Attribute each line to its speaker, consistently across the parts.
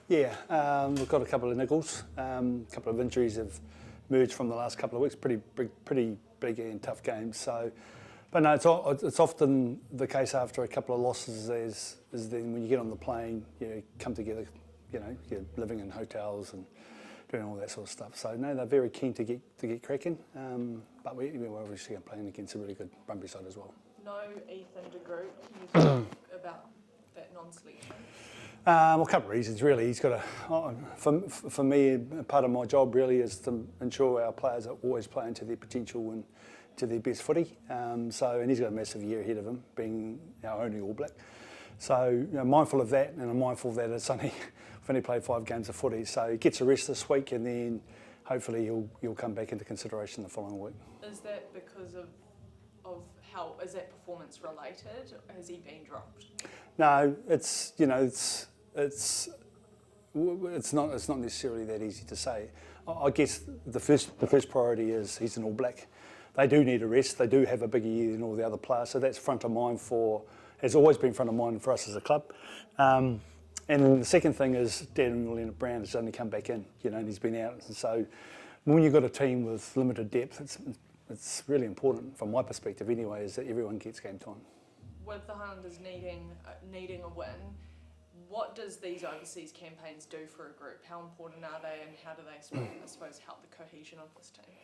Speaker 1: Yeah, we've got a couple of niggles. A couple of injuries have emerged from the last couple of weeks. Pretty big and tough games. So, but no, it's often the case after a couple of losses is then when you get on the plane, you come together. You're living in hotels and doing all that sort of stuff. So no, they're very keen to get cracking. But we're obviously playing against a really good Brumbies side as well.
Speaker 2: No Ethan de Groot. Can you talk about that non-selection?
Speaker 1: Well, a couple of reasons really. He's got for me, part of my job really is to ensure our players are always playing to their potential and to their best footy. And he's got a massive year ahead of him, being our only All Black. So mindful of that, and I'm mindful that we've only played 5 games of footy. So he gets a rest this week, and then hopefully he'll come back into consideration the following week.
Speaker 2: Is that because of how is that performance related? Has he been dropped?
Speaker 1: No, it's not necessarily that easy to say. I guess the first priority is he's an All Black. They do need a rest. They do have a bigger year than all the other players, so that's front of mind has always been front of mind for us as a club. And the second thing is Daniel Leonard-Brown has only come back in, and he's been out. And so when you've got a team with limited depth, it's really important, from my perspective anyway, is that everyone gets game time.
Speaker 2: With the Highlanders needing a win, what does these overseas campaigns do for a group? How important are they, and how do they, I suppose, help the cohesion of this team?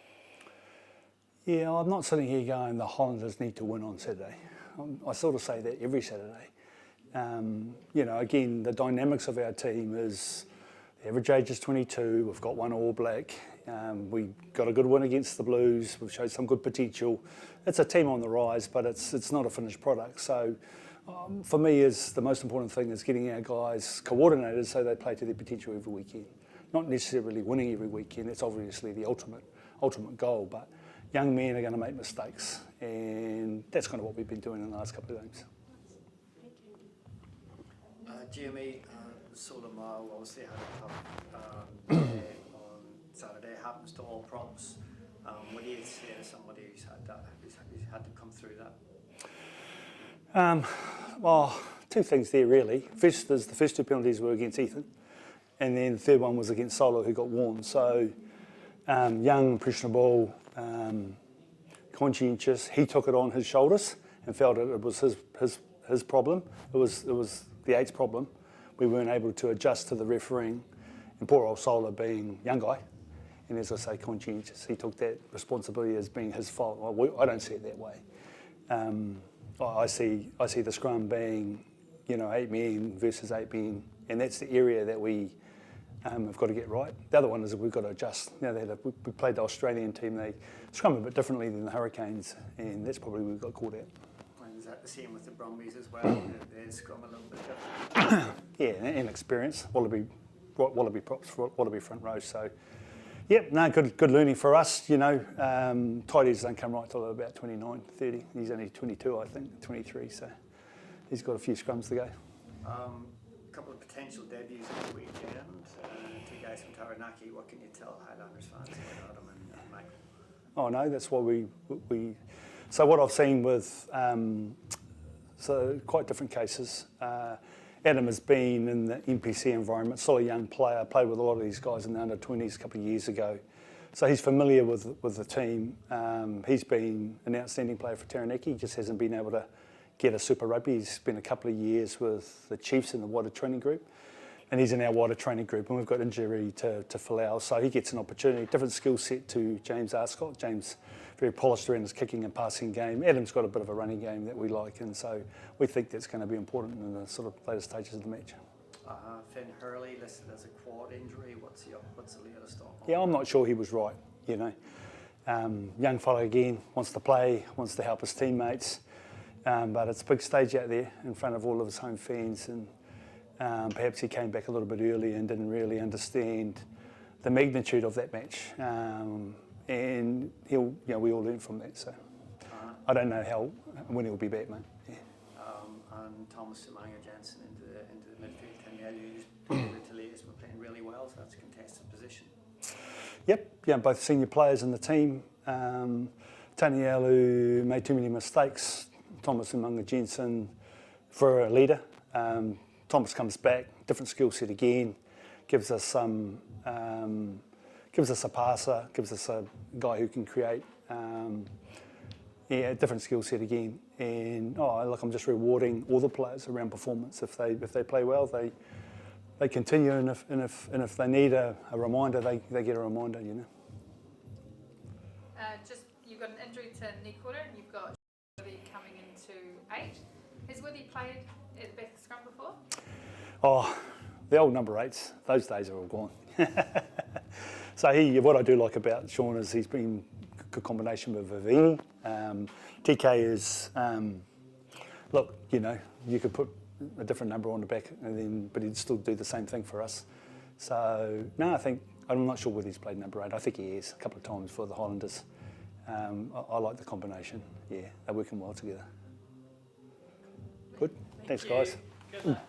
Speaker 1: Yeah, I'm not sitting here going the Highlanders need to win on Saturday. I sort of say that every Saturday. Again, the dynamics of our team is the average age is 22. We've got one All Black. We got a good win against the Blues. We've showed some good potential. It's a team on the rise, but it's not a finished product. So for me, the most important thing is getting our guys coordinated so they play to their potential every weekend. Not necessarily winning every weekend. It's obviously the ultimate goal, but young men are going to make mistakes, and that's kind of what we've been doing in the last couple of games.
Speaker 3: Jimmy, Solomar obviously had a tough day on Saturday. Happens to all props. What do you say to somebody who's had to come through that?
Speaker 1: Well, 2 things there really. First, the first 2 penalties were against Ethan, and then the third one was against Solo, who got warned. So young, impressionable, conscientious. He took it on his shoulders and felt it was his problem. It was the 8's problem. We weren't able to adjust to the refereeing, and poor old Sola being young guy, and as I say, conscientious. He took that responsibility as being his fault. Well, I don't see it that way. I see the scrum being, 8 men versus 8 men, and that's the area that we have got to get right. The other one is that we've got to adjust. We played the Australian team. They scrum a bit differently than the Hurricanes, and that's probably where we got caught out.
Speaker 3: And is that the same with the Brumbies as well? They scrum a little bit different.
Speaker 1: Yeah, and experience. Wallaby props, Wallaby front row. So, good learning for us. Tidies don't come right till about 29, 30. He's only 22, I think, 23. So he's got a few scrums to go.
Speaker 3: A couple of potential debuts at the weekend. 2 guys from Taranaki. What can you tell Highlanders fans about Adam and Michael?
Speaker 1: Oh no, that's why we. So what I've seen with quite different cases. Adam has been in the NPC environment, still a young player, played with a lot of these guys in the under-20s a couple of years ago. So he's familiar with the team. He's been an outstanding player for Taranaki, just hasn't been able to get a Super Rugby. He's spent a couple of years with the Chiefs in the wider training group, and he's in our wider training group, and we've got injury to Falau, so he gets an opportunity, different skill set to James Arscott. James very polished around his kicking and passing game. Adam's got a bit of a running game that we like, and so we think that's going to be important in the sort of later stages of the match.
Speaker 3: Finn Hurley listed as a quad injury. What's the latest on?
Speaker 1: Yeah, I'm not sure he was right. Young fellow again, wants to play, wants to help his teammates, but it's a big stage out there in front of all of his home fans, and perhaps he came back a little bit early and didn't really understand the magnitude of that match. And we all learn from that. So I don't know when he'll be back, mate. Yeah.
Speaker 3: And Thomas Semanga Jensen into the midfield. Tanielu Talia's been playing really well, so that's a contested position.
Speaker 1: Yep. Both senior players in the team. Tanielu made too many mistakes. Thomas Semanga Jensen for a leader. Thomas comes back, different skill set again. gives us some, gives us a passer, gives us a guy who can create. A different skill set again, and I'm just rewarding all the players around performance. If they play well, they continue, and if they need a reminder, they get a reminder.
Speaker 4: Just you've got an injury to Nikora, and you've got Woody coming into 8. Has Woody played at the back of Scrum before?
Speaker 1: Oh, the old number 8s, those days are all gone. So what I do like about Sean is he's been a good combination with Vivini. TK is, look, you could put a different number on the back, but he'd still do the same thing for us. So, no, I'm not sure whether he's played number 8. I think he is a couple of times for the Highlanders. I like the combination. Yeah, they're working well together. Good. Thanks, guys.
Speaker 2: Good luck.